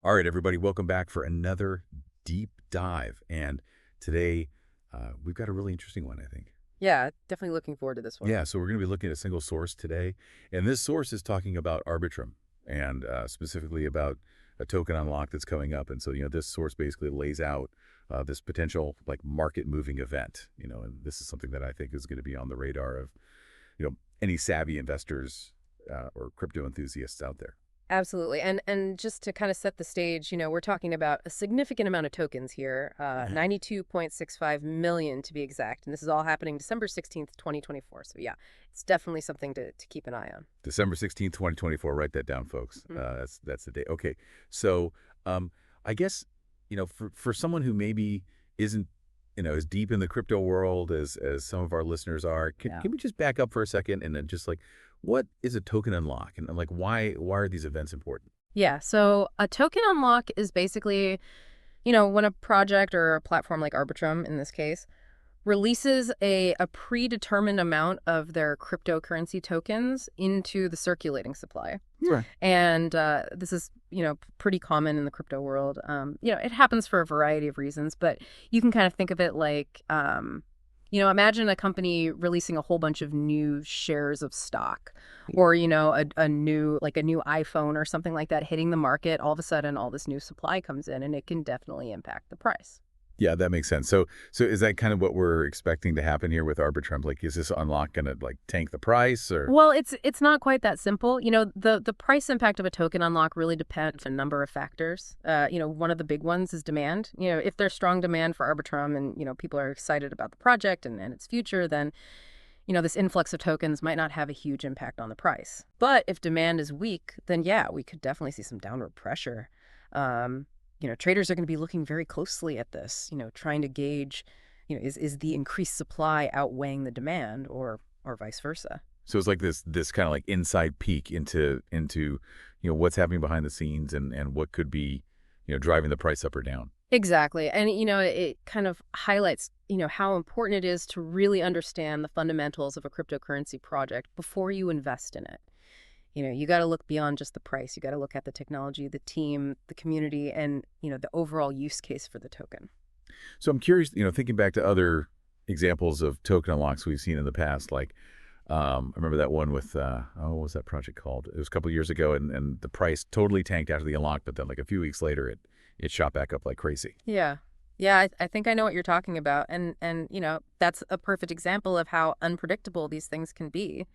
All right, everybody, welcome back for another deep dive. And today we've got a really interesting one, I think. Yeah, definitely looking forward to this one. Yeah, so we're going to be looking at a single source today. And this source is talking about Arbitrum and specifically about a token unlock that's coming up. And so, this source basically lays out this potential like market moving event, and this is something that I think is going to be on the radar of, any savvy investors or crypto enthusiasts out there. Absolutely. And just to kind of set the stage, we're talking about a significant amount of tokens here, Yeah. 92.65 million to be exact. And this is all happening December 16th, 2024. So yeah, it's definitely something to keep an eye on. December 16th, 2024. Write that down, folks. Mhm. That's the date. Okay. So I guess, for someone who maybe isn't, as deep in the crypto world as some of our listeners are, Yeah. can we just back up for a second and then just like, what is a token unlock? And like, why are these events important? Yeah. So a token unlock is basically, when a project or a platform like Arbitrum in this case releases a predetermined amount of their cryptocurrency tokens into the circulating supply. Right. And this is, pretty common in the crypto world. It happens for a variety of reasons, but you can kind of think of it like, imagine a company releasing a whole bunch of new shares of stock or, a new iPhone or something like that hitting the market. All of a sudden, all this new supply comes in and it can definitely impact the price. Yeah, that makes sense. So is that kind of what we're expecting to happen here with Arbitrum? Like, is this unlock going to like tank the price or? Well, it's not quite that simple. The price impact of a token unlock really depends on a number of factors. One of the big ones is demand. If there's strong demand for Arbitrum and, people are excited about the project and its future, then, this influx of tokens might not have a huge impact on the price. But if demand is weak, then yeah, we could definitely see some downward pressure. Traders are going to be looking very closely at this, trying to gauge, is the increased supply outweighing the demand or vice versa. So it's like this kind of like inside peek into what's happening behind the scenes and what could be driving the price up or down. Exactly. And, it kind of highlights, how important it is to really understand the fundamentals of a cryptocurrency project before you invest in it. You got to look beyond just the price. You got to look at the technology, the team, the community, and, the overall use case for the token. So I'm curious, thinking back to other examples of token unlocks we've seen in the past, like I remember that one with what was that project called? It was a couple of years ago, and the price totally tanked after the unlock, but then like a few weeks later, it shot back up like crazy. Yeah. Yeah, I think I know what you're talking about. And that's a perfect example of how unpredictable these things can be.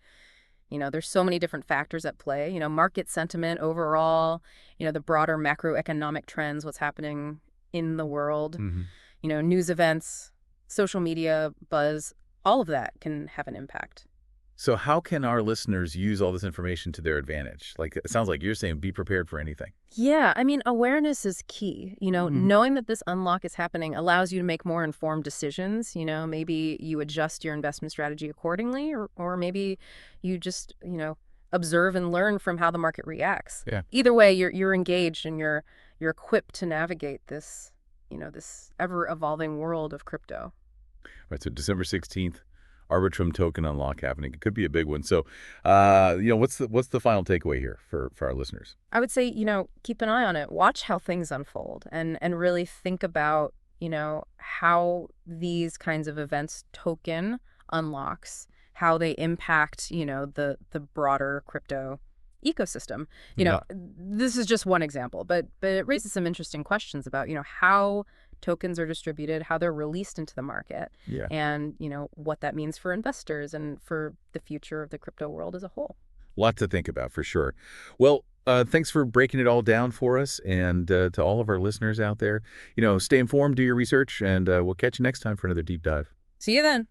There's so many different factors at play, market sentiment overall, the broader macroeconomic trends, what's happening in the world, Hmm. news events, social media buzz, all of that can have an impact. So how can our listeners use all this information to their advantage? Like it sounds like you're saying, be prepared for anything. Yeah, I mean, awareness is key. Hmm. Knowing that this unlock is happening allows you to make more informed decisions. Maybe you adjust your investment strategy accordingly, or maybe you just, observe and learn from how the market reacts. Yeah. Either way, you're engaged and you're equipped to navigate this, this ever evolving world of crypto. Right. So December 16th, Arbitrum token unlock happening. It could be a big one. So, what's the final takeaway here for our listeners? I would say, keep an eye on it. Watch how things unfold and really think about, how these kinds of events token unlocks, how they impact, the broader crypto ecosystem. Yeah. This is just one example, but it raises some interesting questions about, how tokens are distributed, how they're released into the market, Yeah. and, what that means for investors and for the future of the crypto world as a whole. Lot to think about for sure. Well, thanks for breaking it all down for us, and to all of our listeners out there, stay informed, do your research, and we'll catch you next time for another deep dive. See you then.